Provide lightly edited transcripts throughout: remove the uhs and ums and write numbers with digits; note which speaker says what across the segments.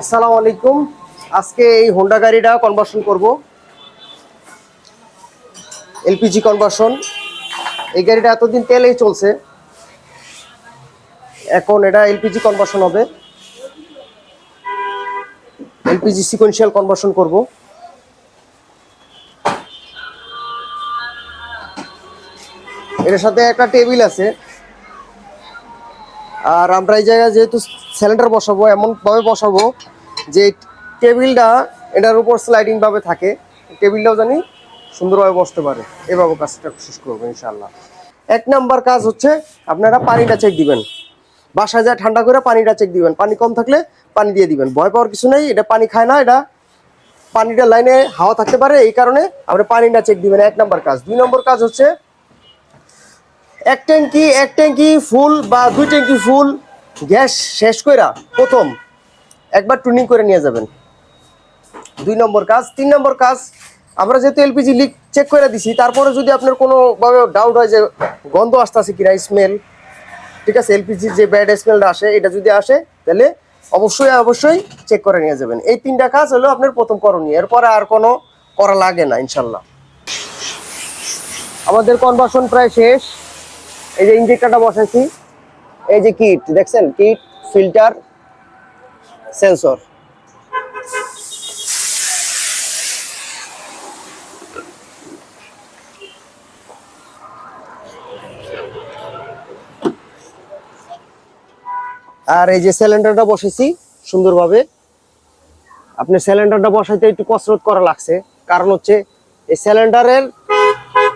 Speaker 1: আসসালামু আলাইকুম। আজকে এই হোন্ডা গাড়িটা কনভার্সন করব, এলপিজি কনভার্সন। এই গাড়িটা এতদিন তেলেই চলছে, এখন এটা এলপিজি কনভার্সন হবে। এলপিজি সিকোয়েন্সিয়াল কনভার্সন করব। এর সাথে একটা টেবিল আছে, আর আমরা এই জায়গায় যেহেতু সিলিন্ডার বসাবো এমনভাবে বসাবো যে টেবিলটা এটার উপর স্লাইডিং ভাবে থাকে, টেবিলটাও জানি সুন্দরভাবে বসতে পারে। এভাবে কাজটা শেষ করবো ইনশাল্লাহ। 1 নাম্বার কাজ হচ্ছে আপনারা পানিটা চেক দিবেন। বাসায় যায় ঠান্ডা করে পানিটা চেক দিবেন, পানি কম থাকলে পানি দিয়ে দিবেন। ভয় পাওয়ার কিছু নেই, এটা পানি খায় না, এটা পানিটা লাইনে হাওয়া থাকতে পারে, এই কারণে আমরা পানিটা চেক দিবেন। 1 নাম্বার কাজ। 2 নম্বর কাজ হচ্ছে এক ট্যাঙ্কি ফুল বা 2 ট্যাঙ্কি ফুল গ্যাস শেষ কইরা প্রথম একবার টুনিং করে নিয়ে যাবেন। 2 নম্বর কাজ। 3 নম্বর কাজ, আমরা যেহেতু এলপিজি লিক চেক করে দিছি, তারপরে যদি আপনার কোনোভাবে ডাউট হয় যে গন্ধ আসতেছে কিনা, স্মেল, ঠিক আছে, এলপিজির যে ব্যাড স্মেলটা আসে, এটা যদি আসে তাহলে অবশ্যই চেক করে নিয়ে যাবেন। এই 3টা কাজ হলো আপনার প্রথম করণীয়, এরপরে আর কোনো করা লাগে না ইনশাল্লাহ। আমাদের কনভার্সন প্রায় শেষ। এই যে ইঞ্জেক্টরটা বসাইছি, এই যে কিট দেখছেন, কিট, ফিল্টার, সেন্সর। আর এই যে সিলিন্ডারটা বসেছি সুন্দরভাবে। আপনি সিলিন্ডারটা বসাইতে একটু কসরত করা লাগছে, কারণ হচ্ছে এই সিলিন্ডারের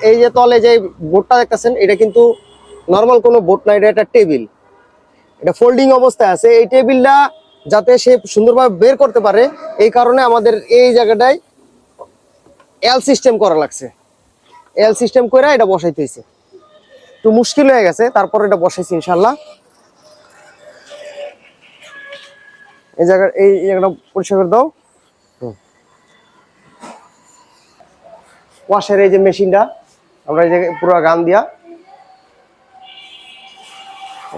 Speaker 1: এই যে তলে যে বোর্ডটা দেখতেছেন, এটা কিন্তু নর্মাল কোনো বোর্ড না, এটা একটা টেবিল, এটা ফোল্ডিং অবস্থায় আছে। এই টেবিলটা যাতে সে সুন্দরভাবে বের করতে পারে, এই কারণে আমাদের এই জায়গাটায় এল সিস্টেম করা লাগছে। এল সিস্টেম করে এটা বসাইতে হয়েছে, একটু মুশকিল হয়ে গেছে, তারপর এটা বসাইছি ইনশাল্লাহ। এই জায়গাটা পরিষ্কার করে দাও। ওয়াশের এই যে মেশিনটা, আমরা এই জায়গায় পুরো গান দিয়া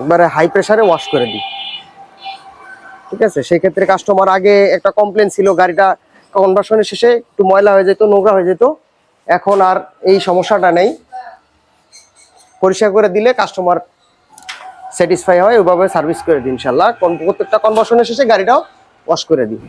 Speaker 1: একবারে হাই প্রেসারে ওয়াশ করে দিই, ঠিক আছে। সেই ক্ষেত্রে কাস্টমার আগে একটা কমপ্লেন ছিল, গাড়িটা কনভার্সনের শেষে একটু ময়লা হয়ে যেত, নোংরা হয়ে যেত। এখন আর এই সমস্যাটা নেই, পরিষ্কার করে দিলে কাস্টমার স্যাটিসফাই হয়, ওইভাবে সার্ভিস করে দিই ইনশাল্লাহ। প্রত্যেকটা কনভার্সনের শেষে গাড়িটাও ওয়াশ করে দিই।